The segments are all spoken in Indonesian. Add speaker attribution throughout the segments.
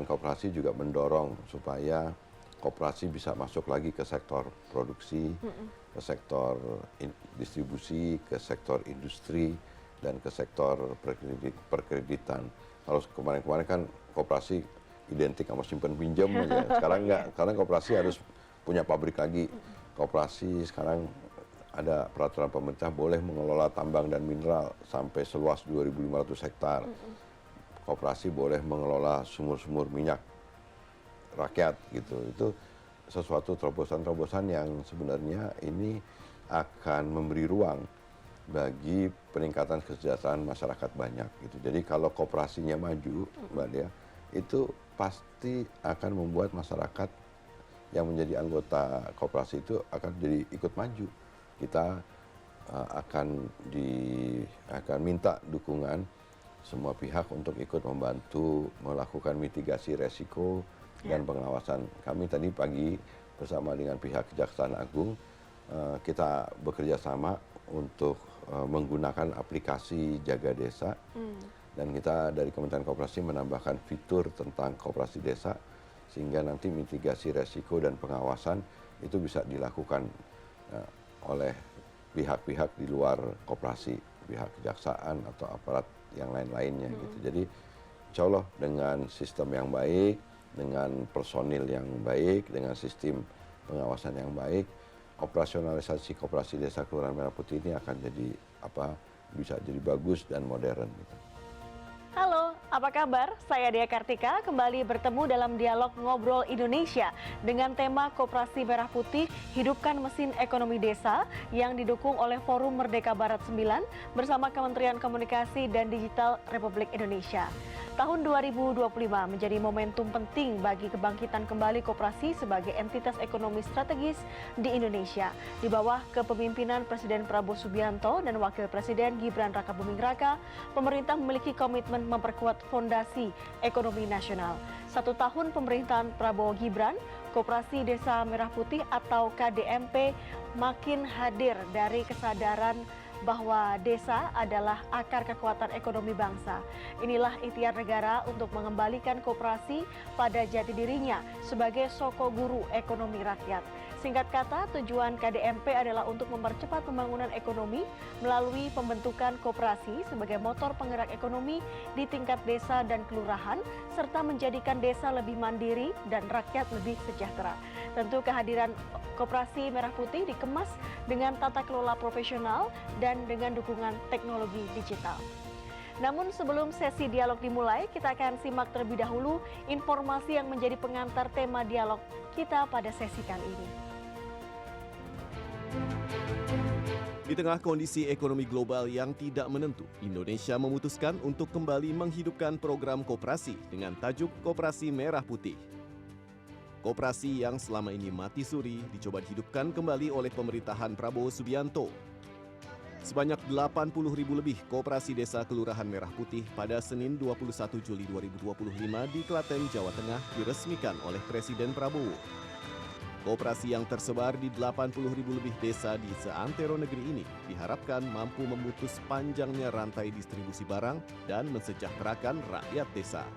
Speaker 1: Kementerian Koperasi juga mendorong supaya koperasi bisa masuk lagi ke sektor produksi, ke sektor distribusi, ke sektor industri, dan ke sektor perkreditan. Kalau kemarin-kemarin kan koperasi identik sama simpen pinjam aja. Sekarang enggak, karena koperasi harus punya pabrik lagi. Koperasi sekarang ada peraturan pemerintah boleh mengelola tambang dan mineral sampai seluas 2.500 hektar. Koperasi boleh mengelola sumur-sumur minyak rakyat gitu. Itu sesuatu terobosan-terobosan yang sebenarnya ini akan memberi ruang bagi peningkatan kesejahteraan masyarakat banyak gitu. Jadi kalau koperasinya maju, Mbak Dea, itu pasti akan membuat masyarakat yang menjadi anggota koperasi itu akan jadi ikut maju. Kita akan minta dukungan semua pihak untuk ikut membantu melakukan mitigasi resiko dan pengawasan. Kami tadi pagi bersama dengan pihak Kejaksaan Agung kita bekerja sama untuk menggunakan aplikasi Jaga Desa dan kita dari Kementerian Koperasi menambahkan fitur tentang koperasi desa sehingga nanti mitigasi resiko dan pengawasan itu bisa dilakukan oleh pihak-pihak di luar koperasi, pihak kejaksaan atau aparat yang lain-lainnya gitu. Jadi insya Allah dengan sistem yang baik, dengan personil yang baik, dengan sistem pengawasan yang baik, operasionalisasi koperasi desa Kelurahan Merah Putih ini akan jadi bisa jadi bagus dan modern gitu.
Speaker 2: Halo, apa kabar? Saya Dea Kartika kembali bertemu dalam dialog Ngobrol Indonesia dengan tema Koperasi Merah Putih Hidupkan Mesin Ekonomi Desa yang didukung oleh Forum Merdeka Barat 9 bersama Kementerian Komunikasi dan Digital Republik Indonesia. Tahun 2025 menjadi momentum penting bagi kebangkitan kembali koperasi sebagai entitas ekonomi strategis di Indonesia. Di bawah kepemimpinan Presiden Prabowo Subianto dan Wakil Presiden Gibran Rakabuming Raka, pemerintah memiliki komitmen memperkuat fondasi ekonomi nasional. 1 tahun pemerintahan Prabowo Gibran, Koperasi Desa Merah Putih atau KDMP makin hadir dari kesadaran bahwa desa adalah akar kekuatan ekonomi bangsa. Inilah ikhtiar negara untuk mengembalikan koperasi pada jati dirinya sebagai soko guru ekonomi rakyat. Singkat kata, tujuan KDMP adalah untuk mempercepat pembangunan ekonomi melalui pembentukan koperasi sebagai motor penggerak ekonomi di tingkat desa dan kelurahan, serta menjadikan desa lebih mandiri dan rakyat lebih sejahtera. Tentu kehadiran Koperasi Merah Putih dikemas dengan tata kelola profesional dan dengan dukungan teknologi digital. Namun sebelum sesi dialog dimulai, kita akan simak terlebih dahulu informasi yang menjadi pengantar tema dialog kita pada sesi kali ini.
Speaker 3: Di tengah kondisi ekonomi global yang tidak menentu, Indonesia memutuskan untuk kembali menghidupkan program koperasi dengan tajuk Koperasi Merah Putih. Koperasi yang selama ini mati suri dicoba dihidupkan kembali oleh pemerintahan Prabowo Subianto. Sebanyak 80.000 lebih koperasi desa Kelurahan Merah Putih pada Senin 21 Juli 2025 di Klaten, Jawa Tengah diresmikan oleh Presiden Prabowo. Koperasi yang tersebar di 80.000 lebih desa di seantero negeri ini diharapkan mampu memutus panjangnya rantai distribusi barang dan mensejahterakan rakyat desa.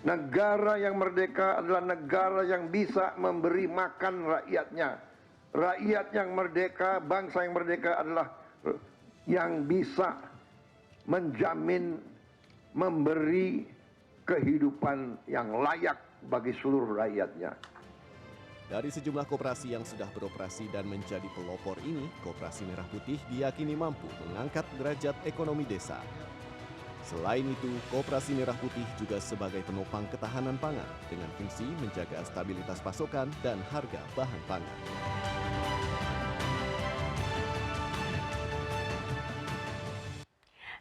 Speaker 4: Negara yang merdeka adalah negara yang bisa memberi makan rakyatnya. Rakyat yang merdeka, bangsa yang merdeka adalah yang bisa menjamin, memberi kehidupan yang layak bagi seluruh rakyatnya.
Speaker 3: Dari sejumlah koperasi yang sudah beroperasi dan menjadi pelopor ini, Koperasi Merah Putih diyakini mampu mengangkat derajat ekonomi desa. Selain itu, Koperasi Merah Putih juga sebagai penopang ketahanan pangan dengan fungsi menjaga stabilitas pasokan dan harga bahan pangan.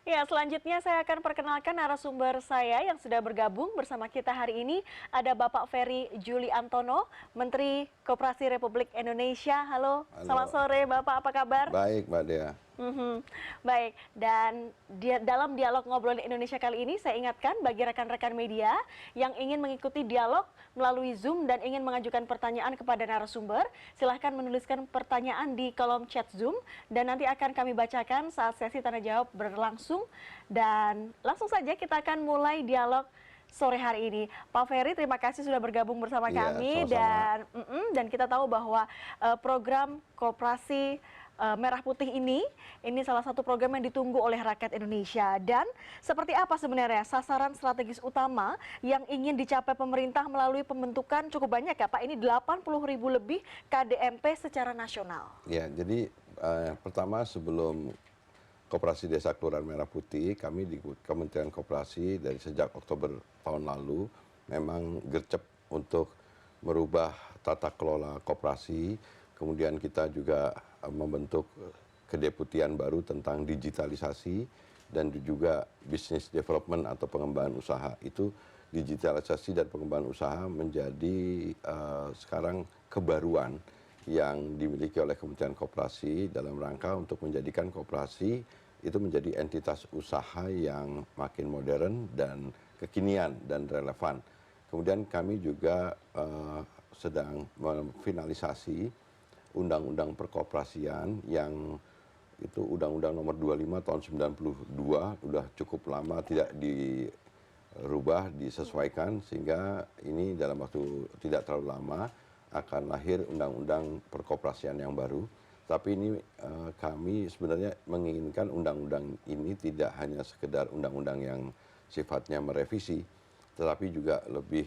Speaker 2: Ya, selanjutnya saya akan perkenalkan narasumber saya yang sudah bergabung bersama kita hari ini. Ada Bapak Ferry Juliantono, Menteri Koperasi Republik Indonesia. Halo, selamat sore Bapak, apa kabar?
Speaker 1: Baik, Mbak Dea.
Speaker 2: Baik, dan dalam dialog Ngobrol Indonesia kali ini saya ingatkan bagi rekan-rekan media yang ingin mengikuti dialog melalui Zoom dan ingin mengajukan pertanyaan kepada narasumber, silahkan menuliskan pertanyaan di kolom chat Zoom dan nanti akan kami bacakan saat sesi tanya jawab berlangsung. Dan langsung saja kita akan mulai dialog sore hari ini. Pak Ferry, terima kasih sudah bergabung bersama
Speaker 1: Iya,
Speaker 2: kami
Speaker 1: sama-sama.
Speaker 2: dan kita tahu bahwa program Koperasi Merah Putih ini salah satu program yang ditunggu oleh rakyat Indonesia. Dan seperti apa sebenarnya sasaran strategis utama yang ingin dicapai pemerintah melalui pembentukan cukup banyak ya Pak? Ini 80.000 lebih KDMP secara nasional.
Speaker 1: Ya, jadi pertama sebelum Koperasi Desa Kelurahan Merah Putih, kami di Kementerian Koperasi dari sejak Oktober tahun lalu memang gercep untuk merubah tata kelola koperasi. Kemudian kita juga membentuk kedeputian baru tentang digitalisasi dan juga business development atau pengembangan usaha. Itu digitalisasi dan pengembangan usaha menjadi sekarang kebaruan yang dimiliki oleh Kementerian Koperasi dalam rangka untuk menjadikan koperasi itu menjadi entitas usaha yang makin modern dan kekinian dan relevan. Kemudian kami juga sedang memfinalisasi undang-undang perkoperasian yang itu Undang-Undang Nomor 25 tahun 92 sudah cukup lama tidak dirubah, disesuaikan sehingga ini dalam waktu tidak terlalu lama akan lahir undang-undang perkoperasian yang baru. Tapi ini kami sebenarnya menginginkan undang-undang ini tidak hanya sekedar undang-undang yang sifatnya merevisi, tetapi juga lebih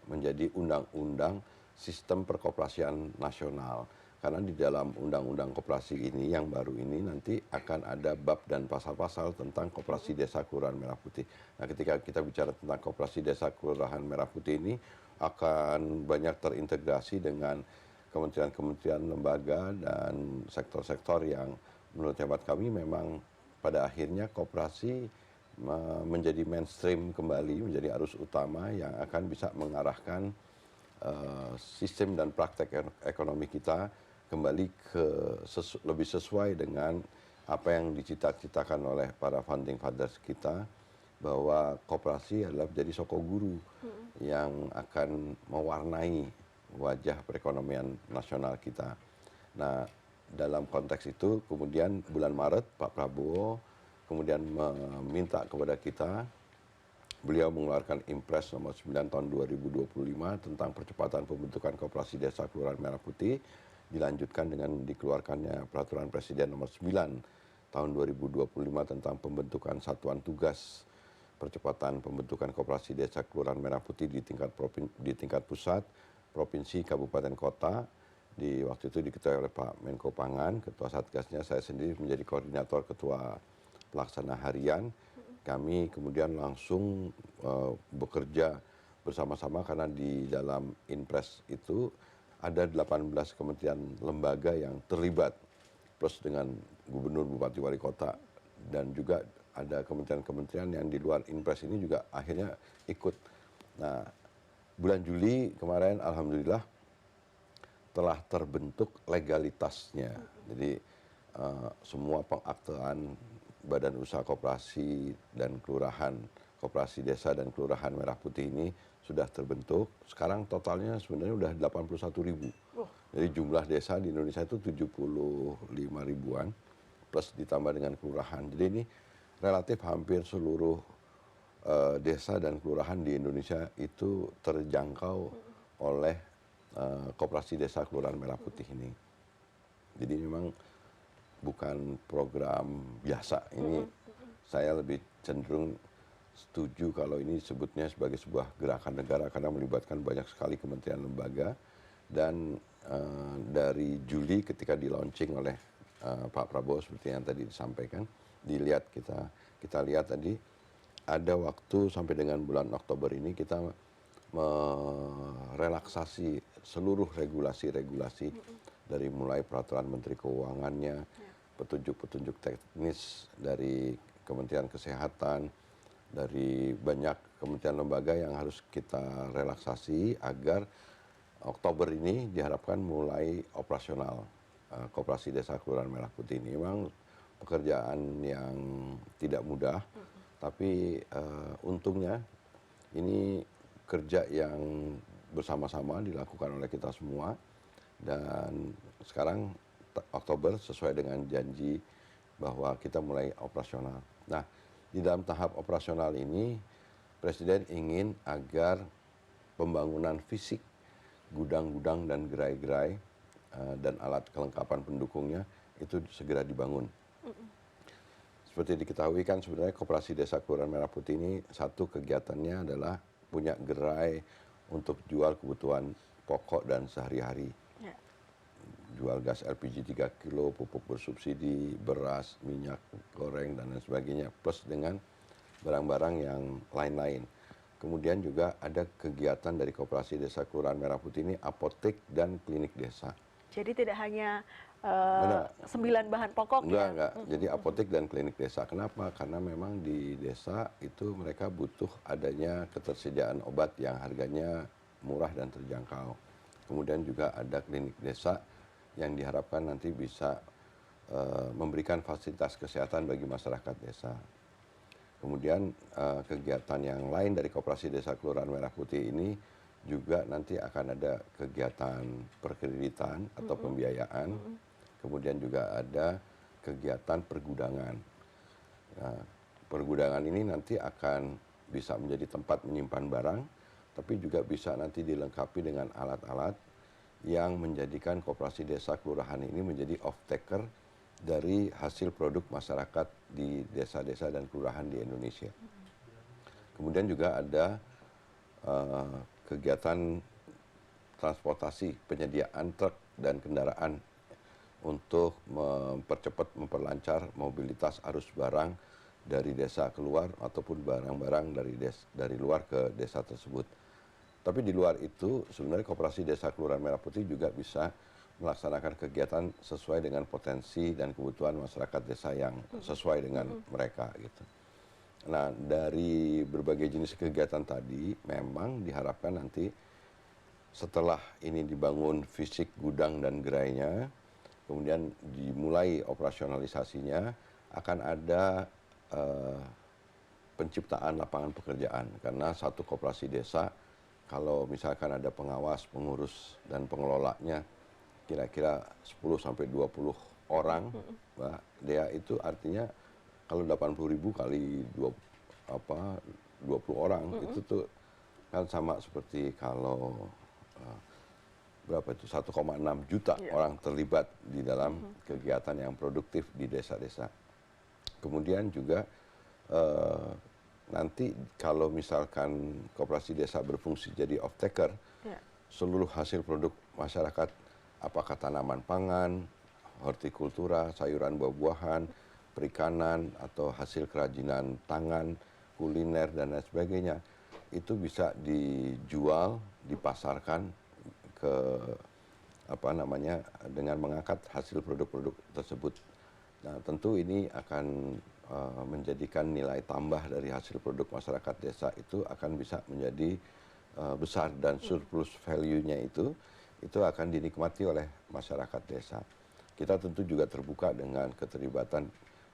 Speaker 1: menjadi undang-undang sistem perkoperasian nasional. Karena di dalam undang-undang koperasi ini yang baru ini nanti akan ada bab dan pasal-pasal tentang koperasi desa kelurahan Merah Putih. Nah, ketika kita bicara tentang koperasi desa kelurahan Merah Putih ini akan banyak terintegrasi dengan kementerian-kementerian, lembaga dan sektor-sektor yang menurut hemat kami memang pada akhirnya koperasi menjadi mainstream kembali, menjadi arus utama yang akan bisa mengarahkan sistem dan praktek ekonomi kita kembali ke lebih sesuai dengan apa yang dicita-citakan oleh para founding fathers kita, bahwa koperasi adalah menjadi soko guru yang akan mewarnai wajah perekonomian nasional kita. Nah, dalam konteks itu kemudian bulan Maret Pak Prabowo kemudian meminta kepada kita, beliau mengeluarkan Impres nomor 9 tahun 2025 tentang percepatan pembentukan koperasi desa kelurahan Merah Putih, dilanjutkan dengan dikeluarkannya Peraturan Presiden nomor 9 tahun 2025 tentang pembentukan satuan tugas percepatan pembentukan koperasi desa kelurahan Merah Putih di tingkat pusat, provinsi, kabupaten, kota. Di waktu itu diketuai oleh Pak Menko Pangan, ketua Satgasnya saya sendiri menjadi koordinator ketua pelaksana harian. Kami kemudian langsung bekerja bersama-sama karena di dalam Impres itu ada 18 kementerian lembaga yang terlibat, plus dengan gubernur, bupati, wali kota, dan juga ada kementerian-kementerian yang di luar Impres ini juga akhirnya ikut. Nah, bulan Juli kemarin alhamdulillah telah terbentuk legalitasnya. Jadi semua pengaktean badan usaha koperasi dan kelurahan, koperasi desa dan kelurahan Merah Putih ini sudah terbentuk. Sekarang totalnya sebenarnya sudah 81.000. Jadi jumlah desa di Indonesia itu 75 ribuan plus ditambah dengan kelurahan. Jadi ini relatif hampir seluruh desa dan kelurahan di Indonesia itu terjangkau oleh koperasi desa kelurahan Merah Putih ini. Jadi memang bukan program biasa. Ini saya lebih cenderung setuju kalau ini sebutnya sebagai sebuah gerakan negara karena melibatkan banyak sekali kementerian lembaga. Dan dari Juli ketika di launching oleh Pak Prabowo seperti yang tadi disampaikan, kita lihat tadi ada waktu sampai dengan bulan Oktober ini kita merelaksasi seluruh regulasi-regulasi dari mulai peraturan Menteri Keuangannya, petunjuk-petunjuk teknis dari Kementerian Kesehatan, dari banyak kementerian lembaga yang harus kita relaksasi agar Oktober ini diharapkan mulai operasional koperasi desa kelurahan Merah Putih ini. Memang pekerjaan yang tidak mudah, tapi untungnya ini kerja yang bersama-sama dilakukan oleh kita semua. Dan sekarang Oktober sesuai dengan janji bahwa kita mulai operasional. Nah, di dalam tahap operasional ini Presiden ingin agar pembangunan fisik gudang-gudang dan gerai-gerai dan alat kelengkapan pendukungnya itu segera dibangun. Seperti diketahui kan sebenarnya Koperasi Desa Kelurahan Merah Putih ini satu kegiatannya adalah punya gerai untuk jual kebutuhan pokok dan sehari-hari.
Speaker 2: Ya.
Speaker 1: Jual gas LPG 3 kilo, pupuk bersubsidi, beras, minyak goreng, dan lain sebagainya. Plus dengan barang-barang yang lain-lain. Kemudian juga ada kegiatan dari Koperasi Desa Kelurahan Merah Putih ini apotek dan klinik desa.
Speaker 2: Jadi tidak hanya
Speaker 1: Benar.
Speaker 2: 9 bahan pokok ya?
Speaker 1: Enggak. Jadi apotek dan klinik desa. Kenapa? Karena memang di desa itu mereka butuh adanya ketersediaan obat yang harganya murah dan terjangkau. Kemudian juga ada klinik desa yang diharapkan nanti bisa memberikan fasilitas kesehatan bagi masyarakat desa. Kemudian kegiatan yang lain dari Koperasi Desa Kelurahan Merah Putih ini juga nanti akan ada kegiatan perkreditan atau pembiayaan. Kemudian juga ada kegiatan pergudangan. Nah, pergudangan ini nanti akan bisa menjadi tempat menyimpan barang, tapi juga bisa nanti dilengkapi dengan alat-alat yang menjadikan Koperasi Desa Kelurahan ini menjadi off-taker dari hasil produk masyarakat di desa-desa dan kelurahan di Indonesia. Kemudian juga ada kegiatan transportasi, penyediaan truk dan kendaraan untuk mempercepat, memperlancar mobilitas arus barang dari desa keluar ataupun barang-barang dari luar ke desa tersebut. Tapi di luar itu sebenarnya Koperasi Desa Kelurahan Merah Putih juga bisa melaksanakan kegiatan sesuai dengan potensi dan kebutuhan masyarakat desa yang sesuai dengan mereka gitu. Nah, dari berbagai jenis kegiatan tadi memang diharapkan nanti setelah ini dibangun fisik gudang dan gerainya, kemudian dimulai operasionalisasinya, akan ada penciptaan lapangan pekerjaan. Karena satu koperasi desa, kalau misalkan ada pengawas, pengurus, dan pengelolanya, kira-kira 10-20 orang, Mbak Dea, itu artinya kalau 80.000 kali 20 orang, itu tuh kan sama seperti kalau berapa itu 1,6 juta orang terlibat di dalam kegiatan yang produktif di desa-desa. Kemudian juga nanti kalau misalkan koperasi desa berfungsi jadi off-taker, seluruh hasil produk masyarakat, apakah tanaman pangan, hortikultura, sayuran buah-buahan, perikanan, atau hasil kerajinan tangan, kuliner, dan lain sebagainya, itu bisa dijual, dipasarkan ke dengan mengangkat hasil produk-produk tersebut. Nah, tentu ini akan menjadikan nilai tambah dari hasil produk masyarakat desa itu akan bisa menjadi besar, dan surplus value-nya itu akan dinikmati oleh masyarakat desa. Kita tentu juga terbuka dengan keterlibatan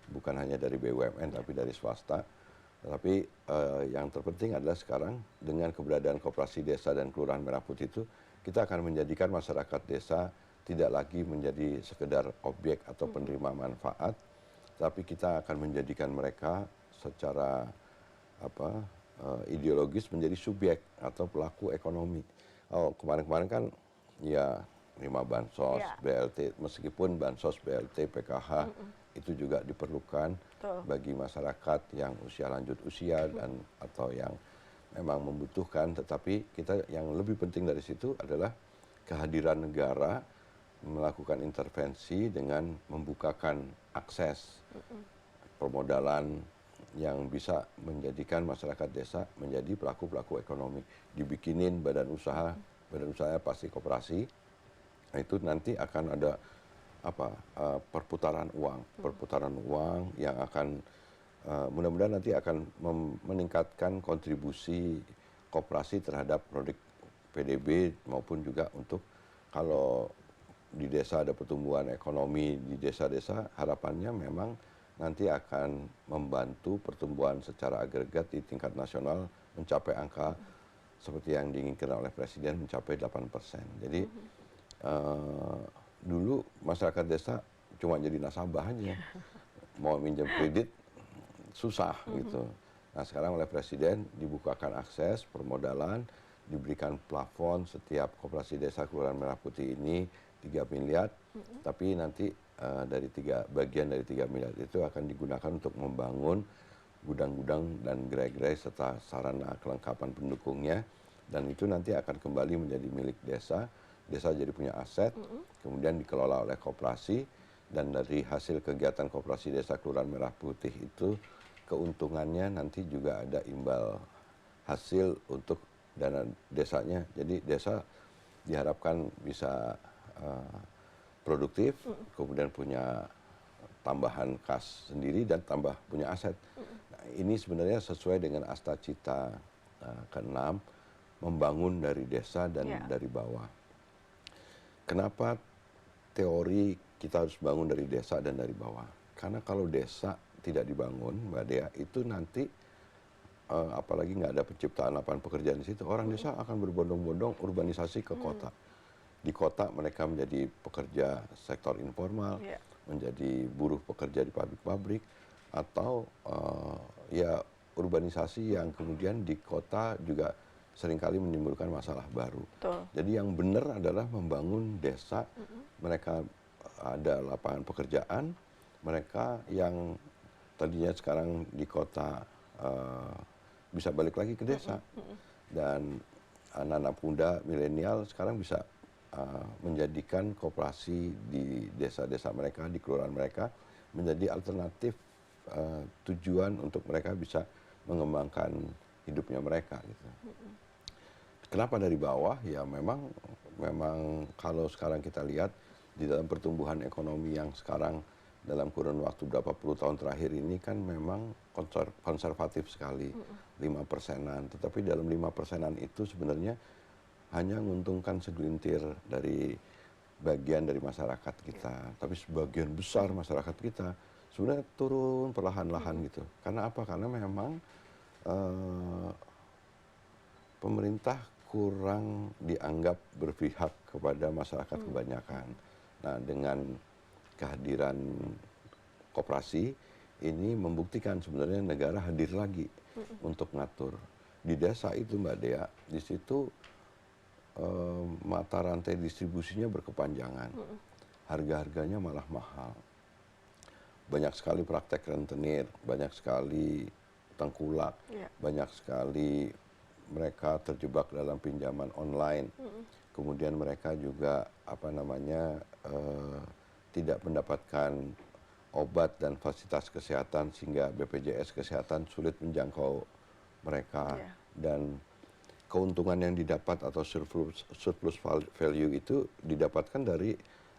Speaker 1: bukan hanya dari BUMN tapi dari swasta. Tapi yang terpenting adalah sekarang dengan keberadaan Koperasi Desa dan Kelurahan Merah Putih itu, kita akan menjadikan masyarakat desa tidak lagi menjadi sekedar objek atau penerima manfaat, tapi kita akan menjadikan mereka secara ideologis menjadi subjek atau pelaku ekonomi. Kemarin-kemarin kan ya terima bansos, BLT, meskipun bansos, BLT, PKH itu juga diperlukan bagi masyarakat yang usia lanjut usia dan atau yang memang membutuhkan, tetapi kita yang lebih penting dari situ adalah kehadiran negara melakukan intervensi dengan membukakan akses permodalan yang bisa menjadikan masyarakat desa menjadi pelaku-pelaku ekonomi. Dibikinin badan usaha pasti koperasi. Nah, itu nanti akan ada perputaran uang yang akan mudah-mudahan nanti akan meningkatkan kontribusi koperasi terhadap produk PDB, maupun juga untuk kalau di desa ada pertumbuhan ekonomi di desa-desa, harapannya memang nanti akan membantu pertumbuhan secara agregat di tingkat nasional mencapai angka seperti yang diinginkan oleh Presiden, mencapai 8%. Jadi dulu masyarakat desa cuma jadi nasabah aja, mau minjem kredit susah gitu. Nah sekarang oleh Presiden dibukakan akses permodalan, diberikan plafon setiap koperasi desa Kelurahan Merah Putih ini 3 miliar, tapi nanti bagian dari 3 miliar itu akan digunakan untuk membangun gudang-gudang dan gerai-gerai serta sarana kelengkapan pendukungnya, dan itu nanti akan kembali menjadi milik desa. Desa jadi punya aset, kemudian dikelola oleh koperasi, dan dari hasil kegiatan koperasi desa Kelurahan Merah Putih itu keuntungannya nanti juga ada imbal hasil untuk dana desanya. Jadi desa diharapkan bisa produktif, kemudian punya tambahan kas sendiri dan tambah punya aset. Nah, ini sebenarnya sesuai dengan asta cita ke-6, membangun dari desa dan dari bawah. Kenapa teori kita harus bangun dari desa dan dari bawah? Karena kalau desa tidak dibangun, Mbak Dea, itu nanti apalagi nggak ada penciptaan lapangan pekerjaan di situ, orang desa akan berbondong-bondong urbanisasi ke kota. Di kota mereka menjadi pekerja sektor informal, menjadi buruh pekerja di pabrik-pabrik, atau ya urbanisasi yang kemudian di kota juga seringkali menimbulkan masalah baru.
Speaker 2: Betul.
Speaker 1: Jadi yang benar adalah membangun desa, mereka ada lapangan pekerjaan, mereka yang tadinya sekarang di kota bisa balik lagi ke desa. Dan anak-anak muda milenial sekarang bisa menjadikan koperasi di desa-desa mereka, di kelurahan mereka, menjadi alternatif tujuan untuk mereka bisa mengembangkan hidupnya mereka gitu. Kenapa dari bawah? Ya memang kalau sekarang kita lihat di dalam pertumbuhan ekonomi yang sekarang dalam kurun waktu berapa puluh tahun terakhir ini kan memang konservatif sekali, 5%-an. Tetapi dalam 5%-an itu sebenarnya hanya menguntungkan segelintir dari bagian dari masyarakat kita. Tapi sebagian besar masyarakat kita sebenarnya turun perlahan-lahan gitu. Karena apa? Karena memang pemerintah kurang dianggap berpihak kepada masyarakat kebanyakan. Nah, dengan kehadiran koperasi ini membuktikan sebenarnya negara hadir lagi untuk ngatur. Di desa itu Mbak Dea, di situ mata rantai distribusinya berkepanjangan. Harga-harganya malah mahal. Banyak sekali praktek rentenir, banyak sekali tengkulak, banyak sekali mereka terjebak dalam pinjaman online. Kemudian mereka juga tidak mendapatkan obat dan fasilitas kesehatan sehingga BPJS kesehatan sulit menjangkau mereka. Dan keuntungan yang didapat atau surplus value itu didapatkan dari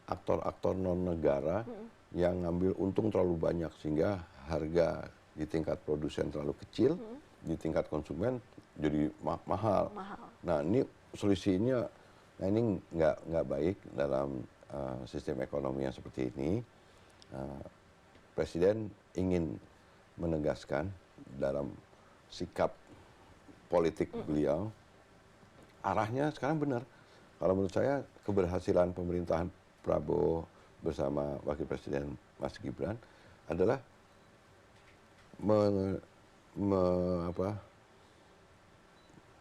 Speaker 1: aktor-aktor non negara yang ngambil untung terlalu banyak sehingga harga di tingkat produsen terlalu kecil, di tingkat konsumen jadi mahal. Nah ini solusinya, ini nggak baik dalam sistem ekonomi yang seperti ini. Presiden ingin menegaskan dalam sikap politik beliau, arahnya sekarang benar. Kalau menurut saya keberhasilan pemerintahan Prabowo bersama Wakil Presiden Mas Gibran adalah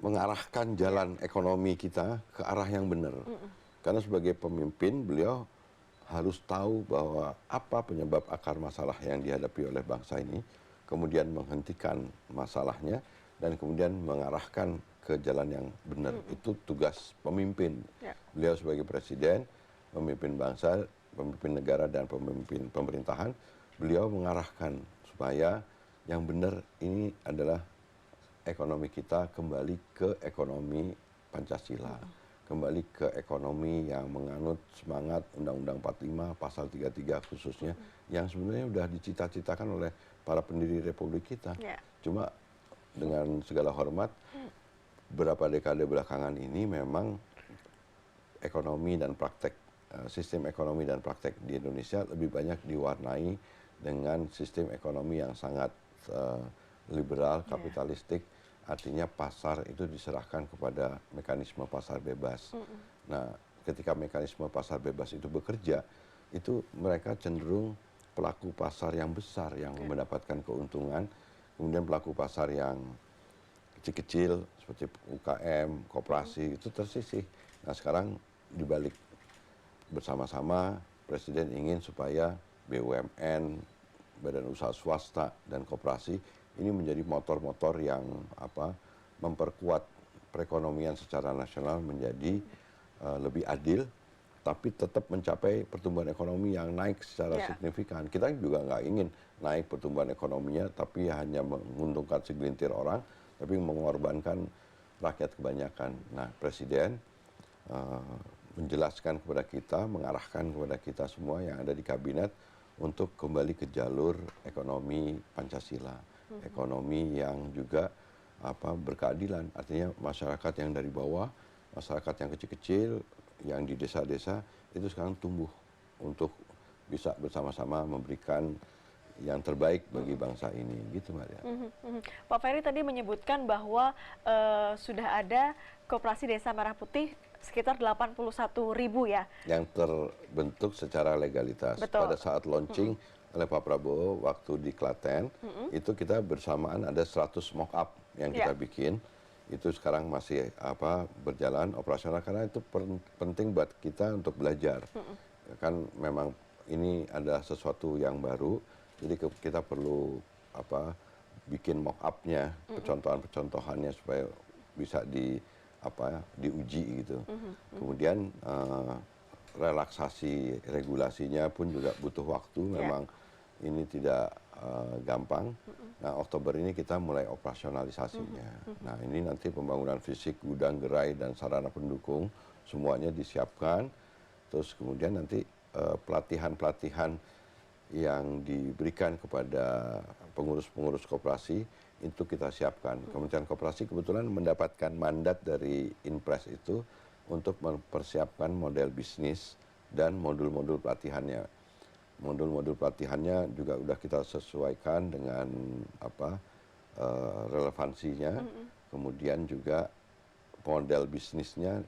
Speaker 1: mengarahkan jalan ekonomi kita ke arah yang benar. Karena sebagai pemimpin beliau harus tahu bahwa apa penyebab akar masalah yang dihadapi oleh bangsa ini, kemudian menghentikan masalahnya dan kemudian mengarahkan ke jalan yang benar. Itu tugas pemimpin. Beliau sebagai presiden, pemimpin bangsa, pemimpin negara dan pemimpin pemerintahan, beliau mengarahkan supaya yang benar ini adalah ekonomi kita kembali ke ekonomi Pancasila, kembali ke ekonomi yang menganut semangat Undang-Undang 45 pasal 33 khususnya, yang sebenarnya sudah dicita-citakan oleh para pendiri Republik kita. Cuma dengan segala hormat, beberapa dekade belakangan ini memang ekonomi dan praktek, sistem ekonomi dan praktek di Indonesia lebih banyak diwarnai dengan sistem ekonomi yang sangat liberal, kapitalistik. Artinya pasar itu diserahkan kepada mekanisme pasar bebas. Nah, ketika mekanisme pasar bebas itu bekerja, itu mereka cenderung pelaku pasar yang besar yang mendapatkan keuntungan kemudian pelaku pasar yang kecil-kecil seperti UKM, koperasi itu tersisih. Nah sekarang dibalik bersama-sama Presiden ingin supaya BUMN, badan usaha swasta dan koperasi ini menjadi motor-motor yang memperkuat perekonomian secara nasional menjadi lebih adil, tapi tetap mencapai pertumbuhan ekonomi yang naik secara signifikan. Kita juga nggak ingin naik pertumbuhan ekonominya, tapi hanya menguntungkan segelintir orang, tapi mengorbankan rakyat kebanyakan. Nah, Presiden menjelaskan kepada kita, mengarahkan kepada kita semua yang ada di kabinet untuk kembali ke jalur ekonomi Pancasila, ekonomi yang juga berkeadilan. Artinya masyarakat yang dari bawah, masyarakat yang kecil-kecil, yang di desa-desa itu sekarang tumbuh untuk bisa bersama-sama memberikan yang terbaik bagi bangsa ini, gitu Mbak Dea.
Speaker 2: Pak Ferry tadi menyebutkan bahwa sudah ada Koperasi Desa Merah Putih sekitar 81.000 ya.
Speaker 1: Yang terbentuk secara legalitas.
Speaker 2: Betul.
Speaker 1: Pada saat launching oleh Pak Prabowo waktu di Klaten, itu kita bersamaan ada 100 mock up yang kita bikin. Itu sekarang masih berjalan operasional karena itu penting buat kita untuk belajar. Kan memang ini adalah sesuatu yang baru, jadi kita perlu bikin mock up-nya, percontohan-percontohannya supaya bisa diuji gitu. Kemudian relaksasi regulasinya pun juga butuh waktu, memang ini tidak gampang. Nah, Oktober ini kita mulai operasionalisasinya. Nah, ini nanti pembangunan fisik, gudang, gerai, dan sarana pendukung semuanya disiapkan. Terus kemudian nanti pelatihan-pelatihan yang diberikan kepada pengurus-pengurus koperasi itu kita siapkan. Kementerian Koperasi kebetulan mendapatkan mandat dari Inpres itu untuk mempersiapkan model bisnis dan modul-modul pelatihannya. Modul-modul pelatihannya juga sudah kita sesuaikan dengan relevansinya. Kemudian juga model bisnisnya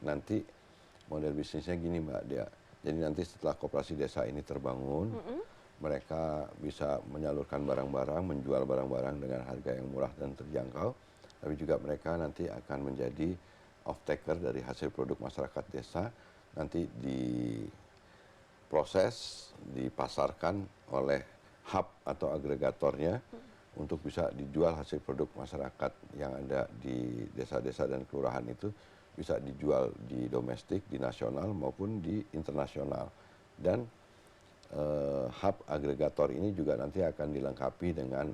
Speaker 1: gini Mbak Dea. Jadi nanti setelah koperasi desa ini terbangun, mereka bisa menyalurkan barang-barang, menjual barang-barang dengan harga yang murah dan terjangkau. Tapi juga mereka nanti akan menjadi off-taker dari hasil produk masyarakat desa. Nanti diproses, dipasarkan oleh hub atau agregatornya untuk bisa dijual hasil produk masyarakat yang ada di desa-desa dan kelurahan itu bisa dijual di domestik, di nasional maupun di internasional. Dan hub agregator ini juga nanti akan dilengkapi dengan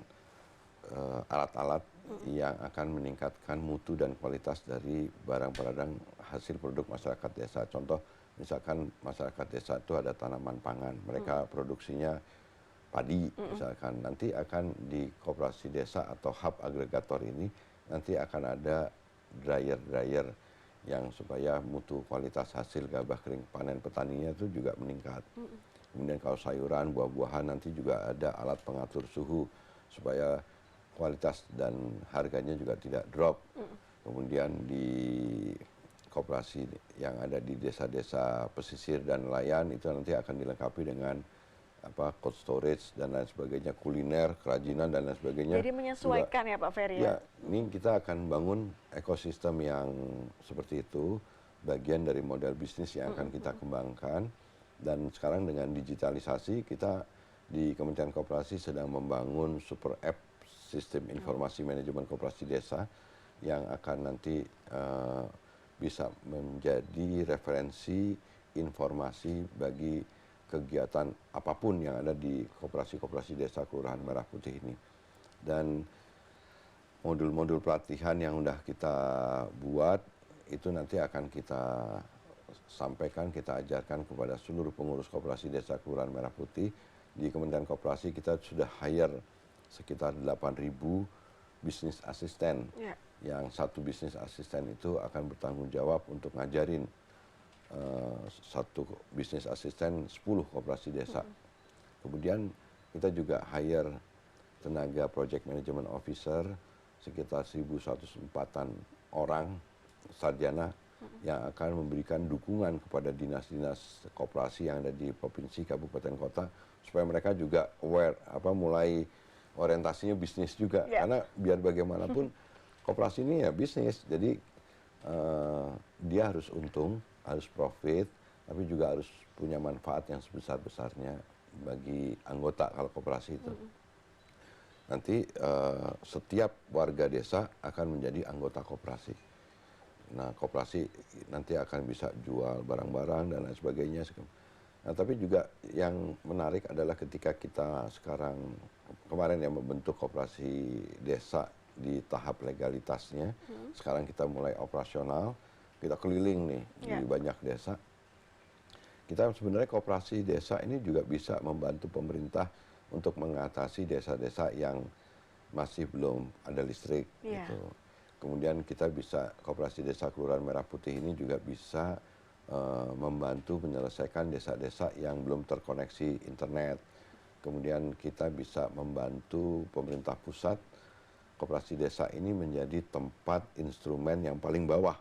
Speaker 1: alat-alat yang akan meningkatkan mutu dan kualitas dari barang-barang hasil produk masyarakat desa. Contoh, misalkan masyarakat desa itu ada tanaman pangan, mereka produksinya padi misalkan. Nanti akan di koperasi desa atau hub agregator ini nanti akan ada dryer-dryer yang supaya mutu kualitas hasil gabah kering panen petaninya itu juga meningkat. Kemudian kalau sayuran, buah-buahan nanti juga ada alat pengatur suhu supaya kualitas dan harganya juga tidak drop. Kemudian di koperasi yang ada di desa-desa pesisir dan nelayan itu nanti akan dilengkapi dengan cold storage dan lain sebagainya, kuliner, kerajinan dan lain sebagainya.
Speaker 2: Jadi menyesuaikan juga, ya Pak Ferry?
Speaker 1: Ya, ini kita akan bangun ekosistem yang seperti itu, bagian dari model bisnis yang akan kita kembangkan. Dan sekarang dengan digitalisasi kita di Kementerian Koperasi sedang membangun super app sistem informasi manajemen koperasi desa yang akan nanti bisa menjadi referensi informasi bagi kegiatan apapun yang ada di koperasi-koperasi desa Kelurahan Merah Putih ini. Dan modul-modul pelatihan yang sudah kita buat itu nanti akan kita sampaikan, kita ajarkan kepada seluruh pengurus koperasi desa Kelurahan Merah Putih. Di Kementerian Koperasi kita sudah hire sekitar 8.000 bisnis asisten. Yang satu bisnis asisten itu akan bertanggung jawab untuk ngajarin satu bisnis asisten 10 koperasi desa. Kemudian kita juga hire tenaga project management officer sekitar 1.104-an orang sarjana yang akan memberikan dukungan kepada dinas-dinas koperasi yang ada di provinsi, kabupaten, kota supaya mereka juga aware mulai orientasinya bisnis juga. Karena biar bagaimanapun koperasi ini ya bisnis. Jadi dia harus untung, harus profit, tapi juga harus punya manfaat yang sebesar-besarnya bagi anggota kalau koperasi itu. Nanti setiap warga desa akan menjadi anggota koperasi. Nah, koperasi nanti akan bisa jual barang-barang dan lain sebagainya. Nah, tapi juga yang menarik adalah ketika kita sekarang kemarin ya membentuk koperasi desa di tahap legalitasnya. Sekarang kita mulai operasional, kita keliling nih di banyak desa. Kita sebenarnya koperasi desa ini juga bisa membantu pemerintah untuk mengatasi desa-desa yang masih belum ada listrik gitu. Kemudian kita bisa, koperasi desa Kelurahan Merah Putih ini juga bisa membantu menyelesaikan desa-desa yang belum terkoneksi internet. Kemudian kita bisa membantu pemerintah pusat, koperasi desa ini menjadi tempat instrumen yang paling bawah,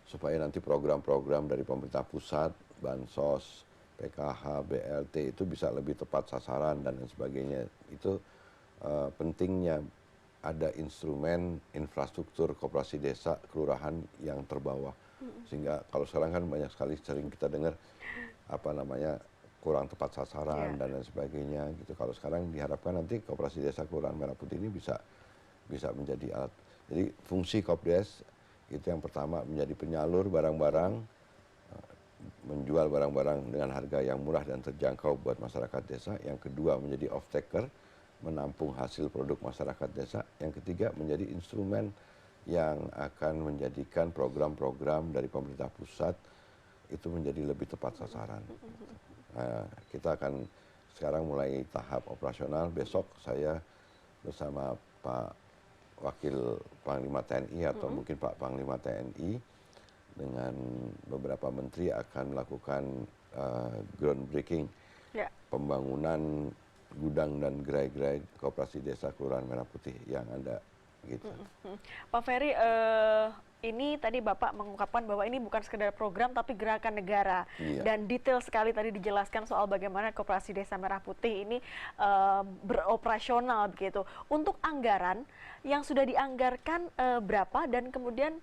Speaker 1: supaya nanti program-program dari pemerintah pusat, Bansos, PKH, BLT itu bisa lebih tepat sasaran dan lain sebagainya. Itu pentingnya ada instrumen infrastruktur koperasi desa kelurahan yang terbawah. Sehingga kalau sekarang kan banyak sekali sering kita dengar kurang tepat sasaran dan lain sebagainya gitu. Kalau sekarang diharapkan nanti koperasi desa Kelurahan Merah Putih ini bisa menjadi alat. Jadi fungsi Kopdes itu yang pertama menjadi penyalur barang-barang, menjual barang-barang dengan harga yang murah dan terjangkau buat masyarakat desa. Yang kedua menjadi off-taker, menampung hasil produk masyarakat desa. Yang ketiga menjadi instrumen yang akan menjadikan program-program dari pemerintah pusat itu menjadi lebih tepat sasaran. Nah, kita akan sekarang mulai tahap operasional. Besok saya bersama Pak Wakil Panglima TNI atau mungkin Pak Panglima TNI dengan beberapa menteri akan melakukan groundbreaking pembangunan gudang dan gerai-gerai koperasi desa Kelurahan Merah Putih yang ada gitu.
Speaker 2: Pak Ferry, ini tadi Bapak mengungkapkan bahwa ini bukan sekedar program tapi gerakan negara. Dan detail sekali tadi dijelaskan soal bagaimana koperasi desa Merah Putih ini beroperasional begitu. Untuk anggaran yang sudah dianggarkan berapa dan kemudian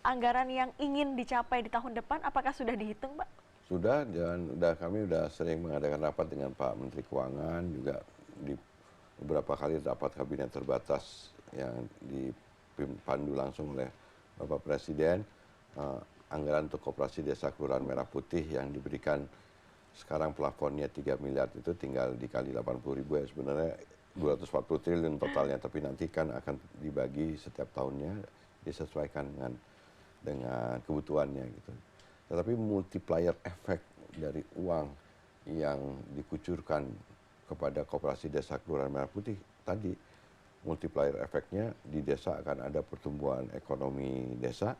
Speaker 2: anggaran yang ingin dicapai di tahun depan apakah sudah dihitung, Pak?
Speaker 1: Sudah, dan kami sudah sering mengadakan rapat dengan Pak Menteri Keuangan, juga di beberapa kali rapat kabinet terbatas yang dipandu langsung oleh Bapak Presiden. Anggaran untuk koperasi desa Kelurahan Merah Putih yang diberikan sekarang plafonnya 3 miliar itu tinggal dikali 80.000 ya, sebenarnya 240 triliun totalnya, tapi nanti kan akan dibagi setiap tahunnya disesuaikan dengan kebutuhannya gitu. Tetapi multiplier efek dari uang yang dikucurkan kepada koperasi desa Kelurahan Merah Putih tadi, multiplier efeknya di desa akan ada pertumbuhan ekonomi desa,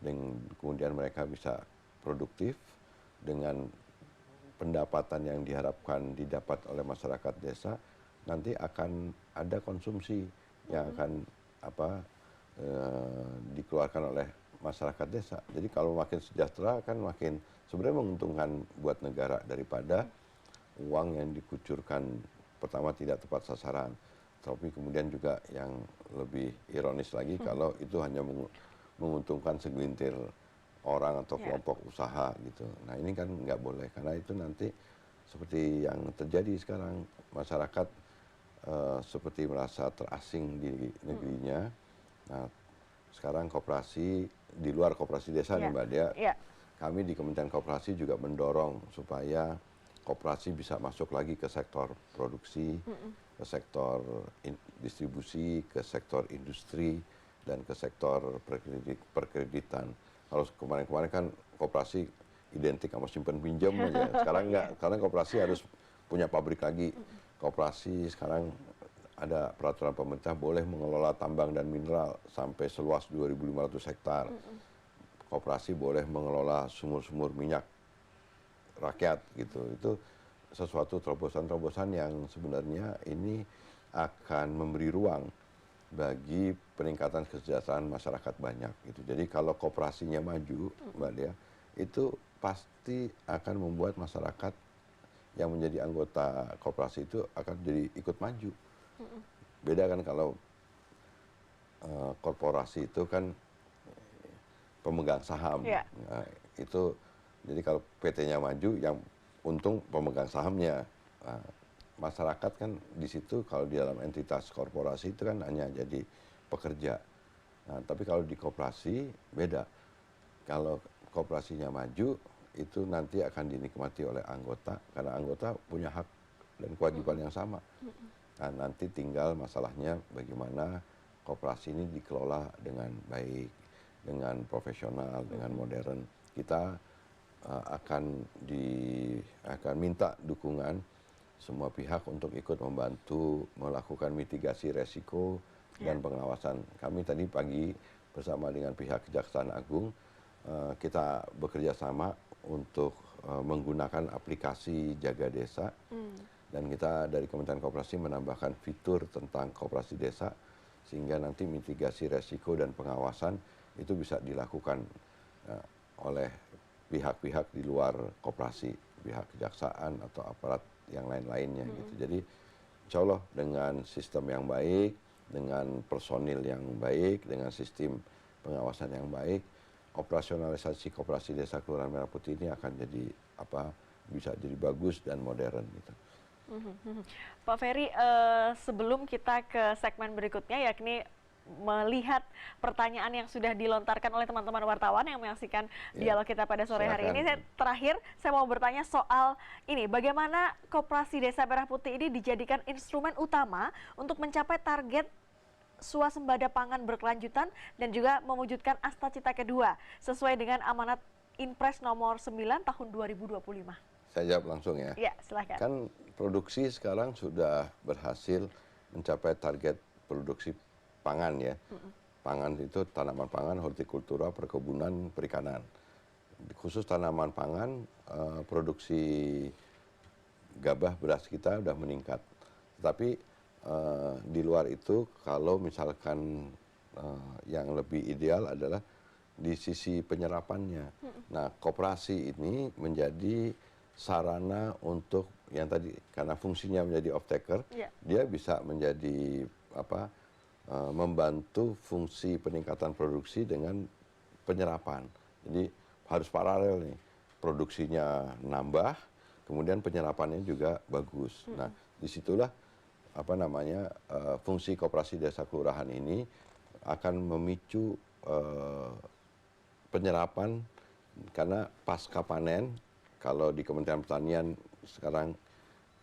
Speaker 1: dan kemudian mereka bisa produktif dengan pendapatan yang diharapkan didapat oleh masyarakat desa, nanti akan ada konsumsi yang akan dikeluarkan oleh masyarakat desa. Jadi kalau makin sejahtera kan makin sebenarnya menguntungkan buat negara daripada uang yang dikucurkan pertama tidak tepat sasaran. Tapi kemudian juga yang lebih ironis lagi kalau itu hanya menguntungkan segelintir orang atau kelompok usaha gitu. Nah ini kan nggak boleh, karena itu nanti seperti yang terjadi sekarang, masyarakat seperti merasa terasing di negerinya. Nah sekarang koperasi di luar koperasi desa nih Mbak Dea, kami di Kementerian Koperasi juga mendorong supaya koperasi bisa masuk lagi ke sektor produksi, ke sektor distribusi, ke sektor industri, dan ke sektor perkreditan. Kalau kemarin-kemarin kan koperasi identik sama simpen pinjam aja. Sekarang enggak, karena koperasi harus punya pabrik lagi. Koperasi sekarang ada peraturan pemerintah boleh mengelola tambang dan mineral sampai seluas 2.500 hektar. Koperasi boleh mengelola sumur-sumur minyak rakyat gitu. Itu sesuatu terobosan-terobosan yang sebenarnya ini akan memberi ruang bagi peningkatan kesejahteraan masyarakat banyak gitu. Jadi kalau koperasinya maju, Mbak Dea, itu pasti akan membuat masyarakat yang menjadi anggota koperasi itu akan jadi ikut maju. Beda kan kalau korporasi itu kan pemegang saham.
Speaker 2: Ya.
Speaker 1: Nah, itu jadi kalau PT-nya maju yang untung pemegang sahamnya. Nah, masyarakat kan di situ kalau di dalam entitas korporasi itu kan hanya jadi pekerja. Nah, tapi kalau di koperasi beda. Kalau koperasinya maju itu nanti akan dinikmati oleh anggota karena anggota punya hak dan kewajiban yang sama. Nah, nanti tinggal masalahnya bagaimana koperasi ini dikelola dengan baik, dengan profesional, dengan modern. Kita akan minta dukungan semua pihak untuk ikut membantu melakukan mitigasi resiko dan pengawasan. Kami tadi pagi bersama dengan pihak Kejaksaan Agung kita bekerja sama untuk menggunakan aplikasi Jaga Desa dan kita dari Kementerian Koperasi menambahkan fitur tentang koperasi desa sehingga nanti mitigasi resiko dan pengawasan itu bisa dilakukan oleh pihak-pihak di luar koperasi, pihak kejaksaan atau aparat yang lain-lainnya gitu. Jadi insya Allah dengan sistem yang baik, dengan personil yang baik, dengan sistem pengawasan yang baik, operasionalisasi koperasi desa Kelurahan Merah Putih ini akan jadi bisa jadi bagus dan modern gitu.
Speaker 2: Pak Ferry, sebelum kita ke segmen berikutnya yakni melihat pertanyaan yang sudah dilontarkan oleh teman-teman wartawan yang menyaksikan dialog kita pada sore hari ini, saya mau bertanya soal ini, bagaimana Koperasi Desa Merah Putih ini dijadikan instrumen utama untuk mencapai target swasembada pangan berkelanjutan dan juga mewujudkan Asta Cita kedua sesuai dengan amanat Inpres nomor 9 tahun 2025.
Speaker 1: Saya jawab langsung ya.
Speaker 2: Ya, silakan.
Speaker 1: Kan produksi sekarang sudah berhasil mencapai target produksi pangan ya. Pangan itu tanaman pangan, hortikultura, perkebunan, perikanan. Khusus tanaman pangan, produksi gabah beras kita sudah meningkat. Tapi di luar itu kalau misalkan yang lebih ideal adalah di sisi penyerapannya. Nah, koperasi ini menjadi sarana untuk yang tadi karena fungsinya menjadi off taker, dia bisa menjadi membantu fungsi peningkatan produksi dengan penyerapan. Jadi harus paralel nih, produksinya nambah, kemudian penyerapannya juga bagus. Nah, disitulah fungsi koperasi desa kelurahan ini akan memicu penyerapan karena pasca panen. Kalau di Kementerian Pertanian sekarang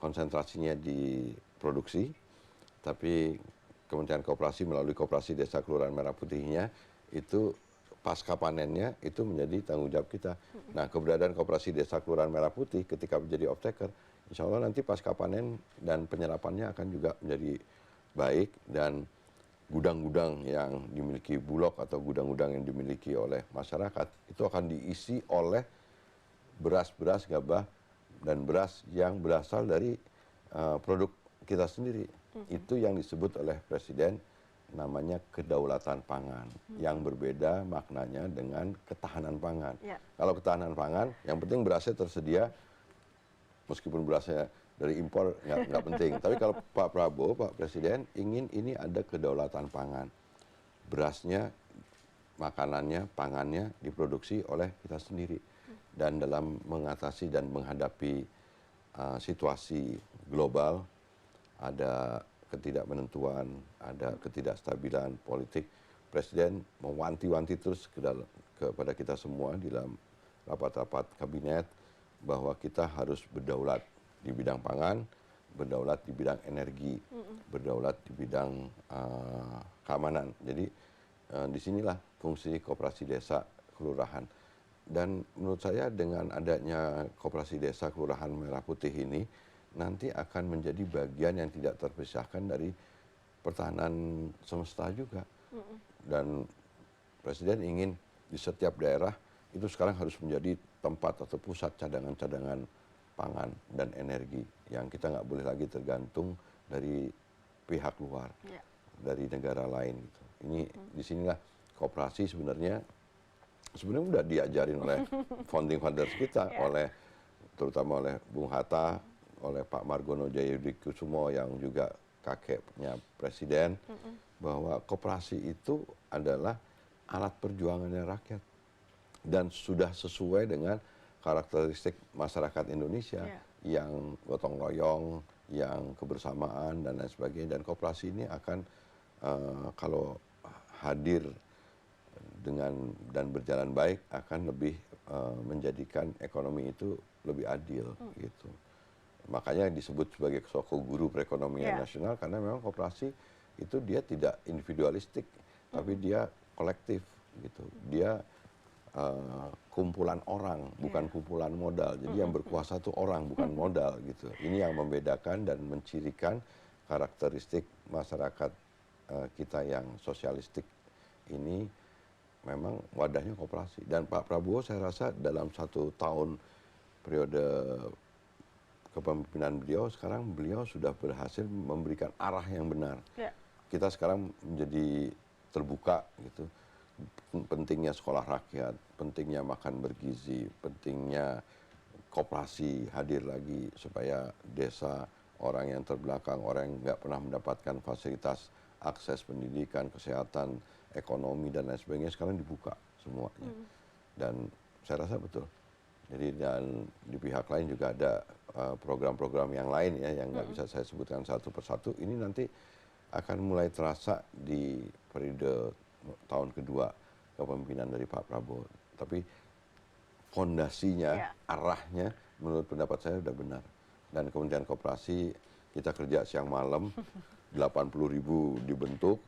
Speaker 1: konsentrasinya di produksi, tapi Kementerian Koperasi melalui Koperasi Desa Kelurahan Merah Putihnya itu pasca panennya itu menjadi tanggung jawab kita. Nah, keberadaan Koperasi Desa Kelurahan Merah Putih ketika menjadi off taker, insya Allah nanti pasca panen dan penyerapannya akan juga menjadi baik dan gudang-gudang yang dimiliki Bulog atau gudang-gudang yang dimiliki oleh masyarakat itu akan diisi oleh beras-beras gabah dan beras yang berasal dari produk kita sendiri. Itu yang disebut oleh Presiden namanya kedaulatan pangan, yang berbeda maknanya dengan ketahanan pangan. Kalau ketahanan pangan, yang penting berasnya tersedia, meskipun berasnya dari impor nggak penting. Tapi kalau Pak Prabowo, Pak Presiden ingin ini ada kedaulatan pangan, berasnya, makanannya, pangannya diproduksi oleh kita sendiri. Dan dalam mengatasi dan menghadapi situasi global, ada ketidakmenentuan, ada ketidakstabilan politik, Presiden mewanti-wanti terus kepada kita semua di dalam rapat-rapat kabinet bahwa kita harus berdaulat di bidang pangan, berdaulat di bidang energi, berdaulat di bidang keamanan. Jadi disinilah fungsi koperasi desa kelurahan. Dan menurut saya dengan adanya koperasi desa Kelurahan Merah Putih ini nanti akan menjadi bagian yang tidak terpisahkan dari pertahanan semesta juga. Dan Presiden ingin di setiap daerah itu sekarang harus menjadi tempat atau pusat cadangan-cadangan pangan dan energi yang kita nggak boleh lagi tergantung dari pihak luar, dari negara lain gitu. Ini disinilah koperasi sebenarnya udah diajarin oleh founding fathers kita, terutama oleh Bung Hatta, oleh Pak Margono Djayadikusumo yang juga kakeknya presiden, bahwa koperasi itu adalah alat perjuangannya rakyat dan sudah sesuai dengan karakteristik masyarakat Indonesia yang gotong royong, yang kebersamaan dan lain sebagainya. Dan koperasi ini akan kalau hadir dengan dan berjalan baik akan lebih menjadikan ekonomi itu lebih adil gitu. Makanya disebut sebagai soko guru perekonomian nasional, karena memang koperasi itu dia tidak individualistik, tapi dia kolektif gitu. Dia kumpulan orang, bukan kumpulan modal. Jadi yang berkuasa itu orang, bukan modal gitu. Ini yang membedakan dan mencirikan karakteristik masyarakat kita yang sosialistik ini memang wadahnya koperasi. Dan Pak Prabowo saya rasa dalam 1 tahun periode kepemimpinan beliau, sekarang beliau sudah berhasil memberikan arah yang benar. Kita sekarang menjadi terbuka gitu. Pentingnya sekolah rakyat, pentingnya makan bergizi, pentingnya koperasi hadir lagi supaya desa, orang yang terbelakang, orang yang nggak pernah mendapatkan fasilitas akses pendidikan, kesehatan, ekonomi dan lain sebagainya sekarang dibuka semuanya. Dan saya rasa betul. Jadi dan di pihak lain juga ada program-program yang lain ya yang nggak bisa saya sebutkan satu persatu. Ini nanti akan mulai terasa di periode tahun kedua kepemimpinan dari Pak Prabowo. Tapi fondasinya, arahnya menurut pendapat saya sudah benar. Dan Kementerian Koperasi kita kerja siang malam, 80.000 dibentuk,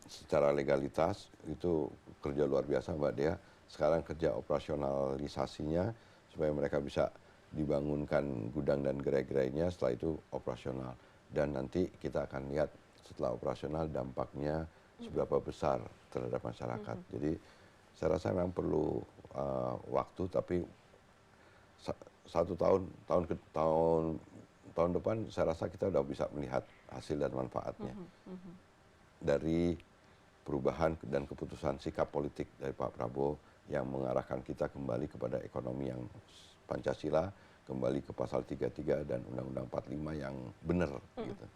Speaker 1: secara legalitas itu kerja luar biasa Mbak Dea. Sekarang kerja operasionalisasinya supaya mereka bisa dibangunkan gudang dan gerai-gerainya, setelah itu operasional. Dan nanti kita akan lihat setelah operasional dampaknya seberapa besar terhadap masyarakat. Jadi saya rasa memang perlu waktu, tapi 1 tahun depan saya rasa kita sudah bisa melihat hasil dan manfaatnya dari perubahan dan keputusan sikap politik dari Pak Prabowo yang mengarahkan kita kembali kepada ekonomi yang Pancasila, kembali ke pasal 33 dan Undang-Undang 45 yang benar gitu.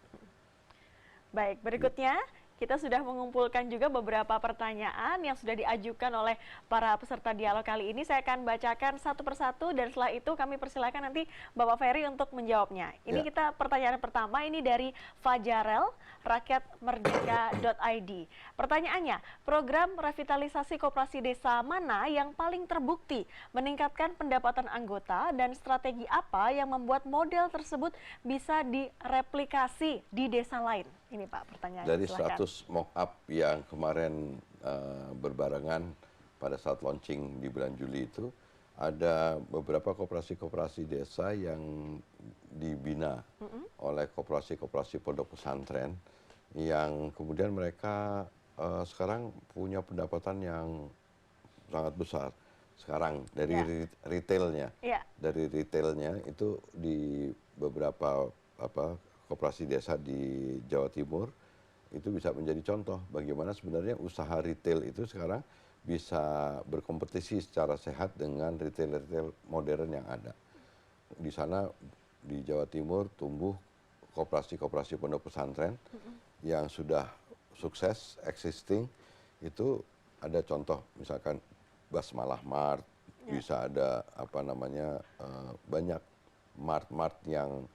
Speaker 2: Baik, berikutnya kita sudah mengumpulkan juga beberapa pertanyaan yang sudah diajukan oleh para peserta dialog kali ini. Saya akan bacakan satu persatu dan setelah itu kami persilakan nanti Bapak Ferry untuk menjawabnya. Ini kita pertanyaan pertama ini dari Fajarel, rakyatmerdeka.id. Pertanyaannya, program revitalisasi koperasi desa mana yang paling terbukti meningkatkan pendapatan anggota dan strategi apa yang membuat model tersebut bisa direplikasi di desa lain? Ini Pak pertanyaan.
Speaker 1: Dari 100 mock-up yang kemarin berbarengan pada saat launching di bulan Juli itu, ada beberapa koperasi-koperasi desa yang dibina oleh koperasi-koperasi pondok pesantren yang kemudian mereka sekarang punya pendapatan yang sangat besar. Sekarang dari retailnya, dari retailnya itu di beberapa koperasi desa di Jawa Timur itu bisa menjadi contoh bagaimana sebenarnya usaha retail itu sekarang bisa berkompetisi secara sehat dengan retail-retail modern yang ada. Di sana di Jawa Timur tumbuh koperasi-koperasi pondok pesantren yang sudah sukses, existing, itu ada contoh misalkan Basmalah Mart, bisa ada banyak mart-mart yang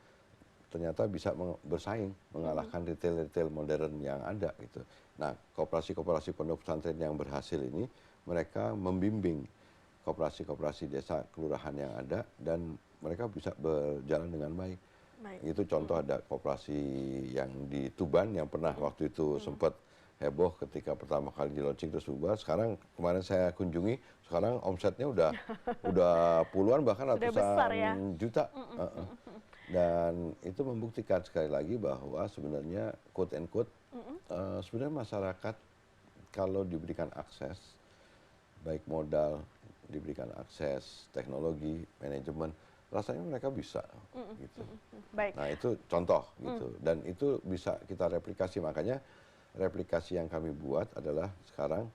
Speaker 1: ternyata bisa bersaing, mengalahkan retail-retail modern yang ada gitu. Nah, koperasi-koperasi pondok pesantren yang berhasil ini, mereka membimbing koperasi-koperasi desa kelurahan yang ada dan mereka bisa berjalan dengan baik. Itu contoh ada koperasi yang di Tuban yang pernah waktu itu sempat heboh ketika pertama kali di launching terus bubar. Sekarang kemarin saya kunjungi, sekarang omsetnya udah puluhan bahkan ratusan juta. Dan itu membuktikan sekali lagi bahwa sebenarnya quote and quote sebenarnya masyarakat kalau diberikan akses baik modal, diberikan akses teknologi, manajemen, rasanya mereka bisa gitu. Nah, itu contoh gitu. Dan itu bisa kita replikasi, makanya replikasi yang kami buat adalah sekarang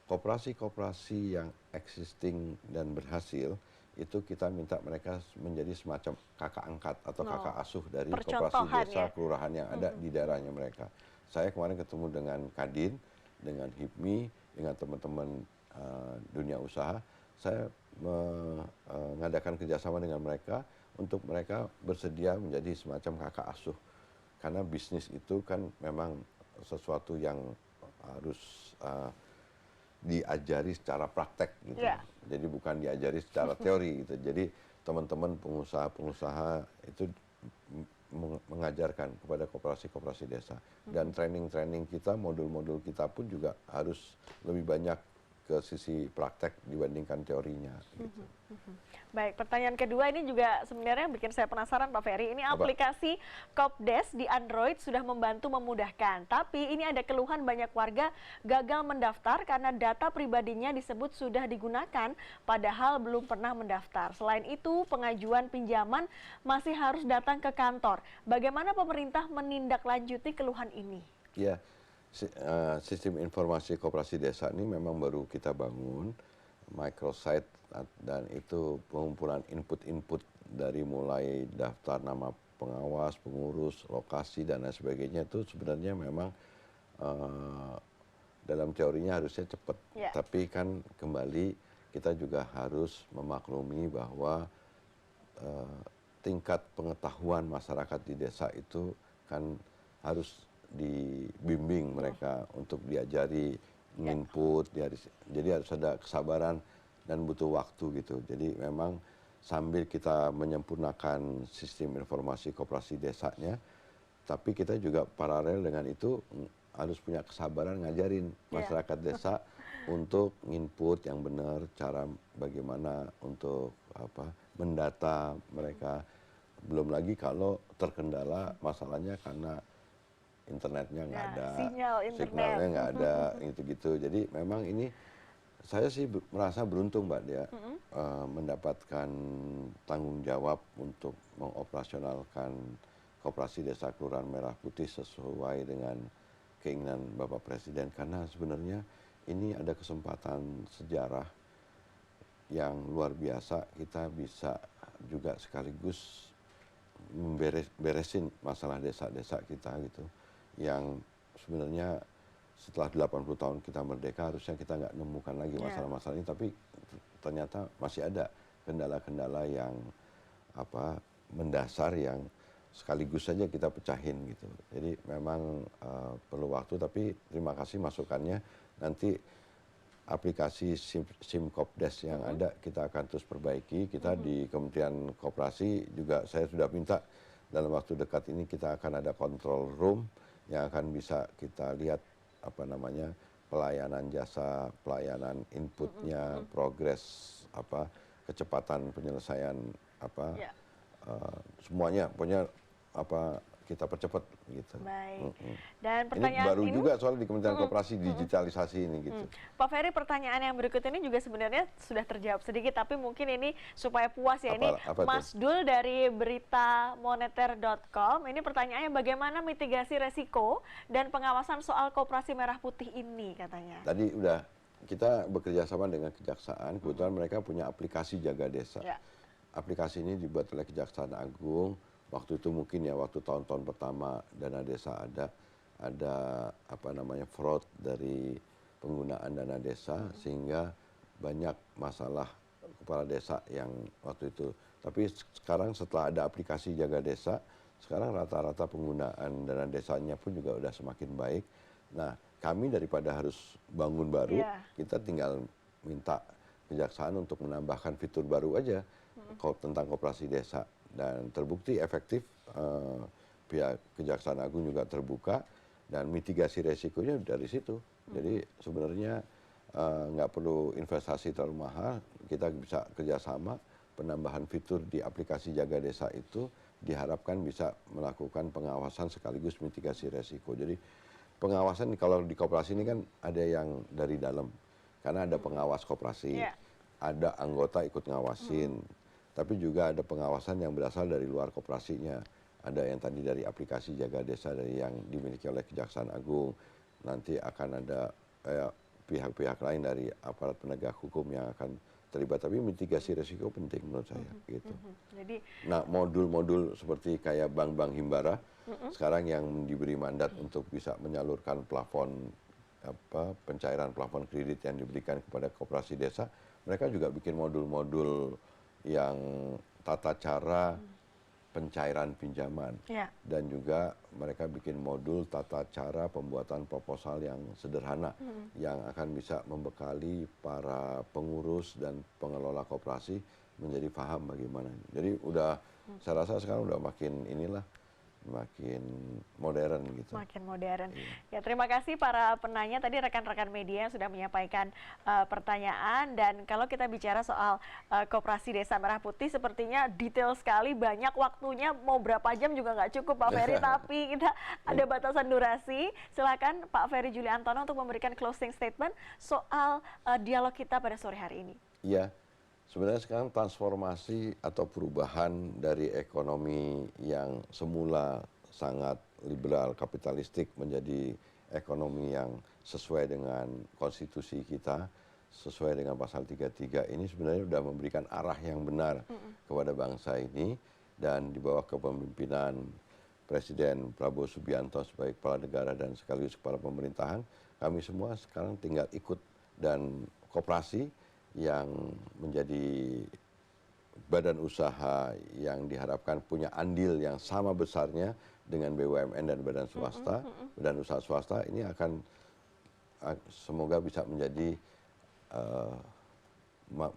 Speaker 1: koperasi-koperasi yang existing dan berhasil itu kita minta mereka menjadi semacam kakak angkat atau kakak asuh dari koperasi
Speaker 2: Percontohan
Speaker 1: desa
Speaker 2: ya.
Speaker 1: kelurahan yang ada di daerahnya mereka. Saya kemarin ketemu dengan Kadin, dengan HIPMI, dengan teman-teman dunia usaha. Saya mengadakan kerjasama dengan mereka untuk mereka bersedia menjadi semacam kakak asuh. Karena bisnis itu kan memang sesuatu yang harus diajari secara praktek gitu.
Speaker 2: Yeah.
Speaker 1: Jadi bukan diajari secara teori gitu. Jadi teman-teman pengusaha-pengusaha itu mengajarkan kepada koperasi-koperasi desa. Dan training-training kita, modul-modul kita pun juga harus lebih banyak ke sisi praktek dibandingkan teorinya gitu.
Speaker 2: Baik, pertanyaan kedua ini juga sebenarnya bikin saya penasaran Pak Ferry. Ini
Speaker 1: Apa?
Speaker 2: aplikasi Kopdes di Android sudah membantu memudahkan. Tapi ini ada keluhan banyak warga gagal mendaftar karena data pribadinya disebut sudah digunakan padahal belum pernah mendaftar. Selain itu, pengajuan pinjaman masih harus datang ke kantor. Bagaimana pemerintah menindaklanjuti keluhan ini?
Speaker 1: Ya, sistem informasi koperasi desa ini memang baru kita bangun, microsite, dan itu pengumpulan input-input dari mulai daftar nama pengawas, pengurus, lokasi, dan lain sebagainya itu sebenarnya memang dalam teorinya harusnya cepat.
Speaker 2: Ya.
Speaker 1: Tapi kan kembali kita juga harus memaklumi bahwa tingkat pengetahuan masyarakat di desa itu kan harus dibimbing mereka untuk diajari input, jadi harus ada kesabaran dan butuh waktu gitu. Jadi memang sambil kita menyempurnakan sistem informasi koperasi desanya, tapi kita juga paralel dengan itu harus punya kesabaran ngajarin masyarakat desa untuk input yang benar, cara bagaimana untuk mendata mereka. Belum lagi kalau terkendala masalahnya karena internetnya nggak ada, sinyalnya nggak ada, gitu-gitu. Jadi memang ini saya sih merasa beruntung Mbak Dia mendapatkan tanggung jawab untuk mengoperasionalkan koperasi desa Kelurahan Merah Putih sesuai dengan keinginan Bapak Presiden. Karena sebenarnya ini ada kesempatan sejarah yang luar biasa, kita bisa juga sekaligus beresin masalah desa-desa kita gitu. Yang sebenarnya setelah 80 tahun kita merdeka harusnya kita nggak nemukan lagi masalah-masalah ini, tapi ternyata masih ada kendala-kendala yang mendasar yang sekaligus saja kita pecahin gitu. Jadi memang perlu waktu, tapi terima kasih masukannya. Nanti aplikasi SIM Kopdes yang ada kita akan terus perbaiki. Kita di Kementerian Koperasi juga saya sudah minta dalam waktu dekat ini kita akan ada control room yang akan bisa kita lihat pelayanan jasa, pelayanan inputnya, progres, kecepatan penyelesaian, semuanya, pokoknya kita percepat gitu.
Speaker 2: Baik. Dan
Speaker 1: Ini
Speaker 2: pertanyaan
Speaker 1: baru
Speaker 2: ini
Speaker 1: juga soal di Kementerian Koperasi digitalisasi ini gitu.
Speaker 2: Pak Ferry, pertanyaan yang berikut ini juga sebenarnya sudah terjawab sedikit, tapi mungkin ini supaya puas ya.
Speaker 1: Apa
Speaker 2: Mas Dul dari beritamoneter.com, ini pertanyaannya bagaimana mitigasi resiko dan pengawasan soal koperasi merah putih ini katanya.
Speaker 1: Tadi udah kita bekerja sama dengan Kejaksaan, kebetulan mereka punya aplikasi Jaga Desa.
Speaker 2: Ya.
Speaker 1: Aplikasi ini dibuat oleh Kejaksaan Agung. Waktu itu mungkin ya waktu tahun-tahun pertama dana desa ada fraud dari penggunaan dana desa sehingga banyak masalah kepala desa yang waktu itu. Tapi sekarang setelah ada aplikasi Jaga Desa, sekarang rata-rata penggunaan dana desanya pun juga udah semakin baik. Nah, kami daripada harus bangun baru, kita tinggal minta Kejaksaan untuk menambahkan fitur baru aja tentang koperasi desa. Dan terbukti efektif, pihak Kejaksaan Agung juga terbuka dan mitigasi resikonya dari situ. Jadi sebenarnya nggak perlu investasi terlalu mahal, kita bisa kerjasama penambahan fitur di aplikasi Jaga Desa itu diharapkan bisa melakukan pengawasan sekaligus mitigasi resiko. Jadi pengawasan kalau di koperasi ini kan ada yang dari dalam, karena ada pengawas koperasi, ada anggota ikut ngawasin. Tapi juga ada pengawasan yang berasal dari luar koperasinya. Ada yang tadi dari aplikasi Jaga Desa dari yang dimiliki oleh Kejaksaan Agung. Nanti akan ada pihak-pihak lain dari aparat penegak hukum yang akan terlibat. Tapi mitigasi risiko penting menurut saya gitu.
Speaker 2: Jadi
Speaker 1: Nah, modul-modul seperti kayak bank-bank himbara sekarang yang diberi mandat untuk bisa menyalurkan plafon pencairan plafon kredit yang diberikan kepada koperasi desa, mereka juga bikin modul-modul yang tata cara pencairan pinjaman.
Speaker 2: ya,
Speaker 1: Dan juga mereka bikin modul tata cara pembuatan proposal yang sederhana yang akan bisa membekali para pengurus dan pengelola koperasi menjadi paham bagaimana. Jadi saya rasa sekarang udah makin modern gitu.
Speaker 2: makin modern. Ya, terima kasih para penanya. Tadi rekan-rekan media yang sudah menyampaikan pertanyaan. Dan kalau kita bicara soal Koperasi Desa Merah Putih, sepertinya detail sekali, banyak waktunya, mau berapa jam juga nggak cukup Pak Ferry. Tapi kita ada batasan durasi. Silakan Pak Ferry Juliantono untuk memberikan closing statement soal dialog kita pada sore hari ini.
Speaker 1: Iya. Sebenarnya sekarang transformasi atau perubahan dari ekonomi yang semula sangat liberal kapitalistik menjadi ekonomi yang sesuai dengan konstitusi kita, sesuai dengan pasal 33 ini sebenarnya sudah memberikan arah yang benar kepada bangsa ini, dan di bawah kepemimpinan Presiden Prabowo Subianto sebagai kepala negara dan sekaligus kepala pemerintahan, kami semua sekarang tinggal ikut, dan koperasi yang menjadi badan usaha yang diharapkan punya andil yang sama besarnya dengan BUMN dan badan swasta, badan usaha swasta ini akan semoga bisa menjadi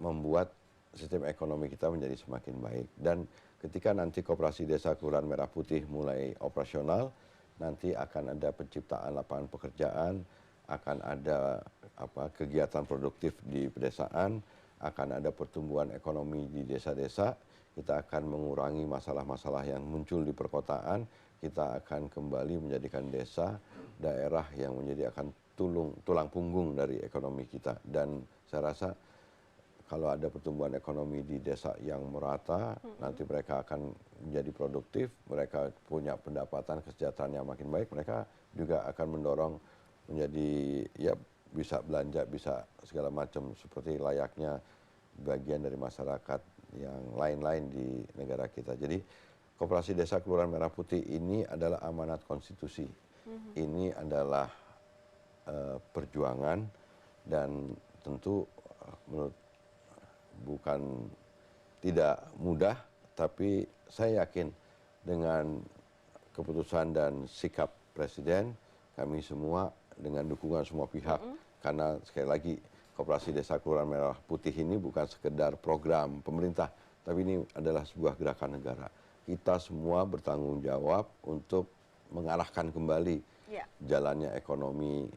Speaker 1: membuat sistem ekonomi kita menjadi semakin baik. Dan ketika nanti Koperasi Desa Kelurahan Merah Putih mulai operasional, nanti akan ada penciptaan lapangan pekerjaan, akan ada kegiatan produktif di pedesaan, akan ada pertumbuhan ekonomi di desa-desa, kita akan mengurangi masalah-masalah yang muncul di perkotaan, kita akan kembali menjadikan desa daerah yang akan tulang punggung dari ekonomi kita. Dan saya rasa kalau ada pertumbuhan ekonomi di desa yang merata, nanti mereka akan menjadi produktif, mereka punya pendapatan kesejahteraan yang makin baik, mereka juga akan mendorong menjadi bisa belanja, bisa segala macam seperti layaknya bagian dari masyarakat yang lain-lain di negara kita. Jadi Koperasi Desa Kelurahan Merah Putih ini adalah amanat konstitusi. Ini adalah perjuangan, dan tentu menurut bukan tidak mudah, tapi saya yakin dengan keputusan dan sikap Presiden, kami semua dengan dukungan semua pihak, karena sekali lagi Koperasi Desa Kelurahan Merah Putih ini bukan sekedar program pemerintah, tapi ini adalah sebuah gerakan negara. Kita semua bertanggung jawab untuk mengarahkan kembali jalannya ekonomi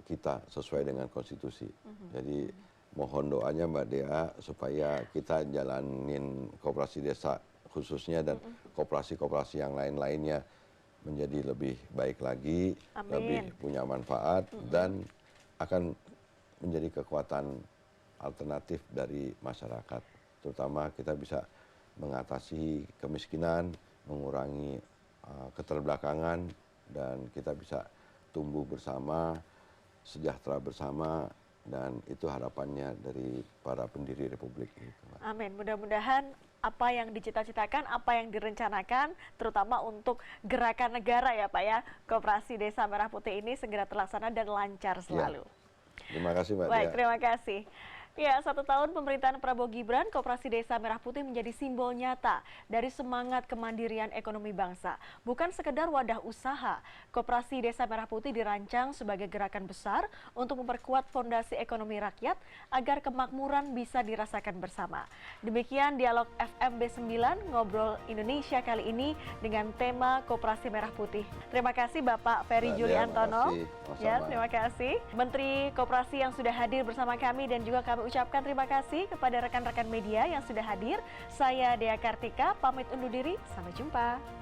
Speaker 1: kita sesuai dengan konstitusi. Jadi mohon doanya Mbak Dea supaya kita jalanin Koperasi Desa khususnya dan koperasi-koperasi yang lain-lainnya menjadi lebih baik lagi, lebih punya manfaat, dan akan menjadi kekuatan alternatif dari masyarakat. Terutama kita bisa mengatasi kemiskinan, mengurangi keterbelakangan, dan kita bisa tumbuh bersama, sejahtera bersama, dan itu harapannya dari para pendiri Republik.
Speaker 2: Amin. Mudah-mudahan apa yang dicita-citakan, apa yang direncanakan, terutama untuk gerakan negara ya Pak ya, Koperasi Desa Merah Putih ini segera terlaksana dan lancar selalu.
Speaker 1: Terima kasih Mbak Dea.
Speaker 2: Baik, terima kasih. Ya, 1 tahun pemerintahan Prabowo Gibran, Koperasi Desa Merah Putih menjadi simbol nyata dari semangat kemandirian ekonomi bangsa. Bukan sekedar wadah usaha, Koperasi Desa Merah Putih dirancang sebagai gerakan besar untuk memperkuat fondasi ekonomi rakyat agar kemakmuran bisa dirasakan bersama. Demikian dialog FMB 9 Ngobrol Indonesia kali ini dengan tema Koperasi Merah Putih. Terima kasih Bapak Ferry Juliantono. Ya, terima kasih. Menteri Koperasi yang sudah hadir bersama kami, dan juga kami ucapkan terima kasih kepada rekan-rekan media yang sudah hadir. Saya Dea Kartika, pamit undur diri. Sampai jumpa.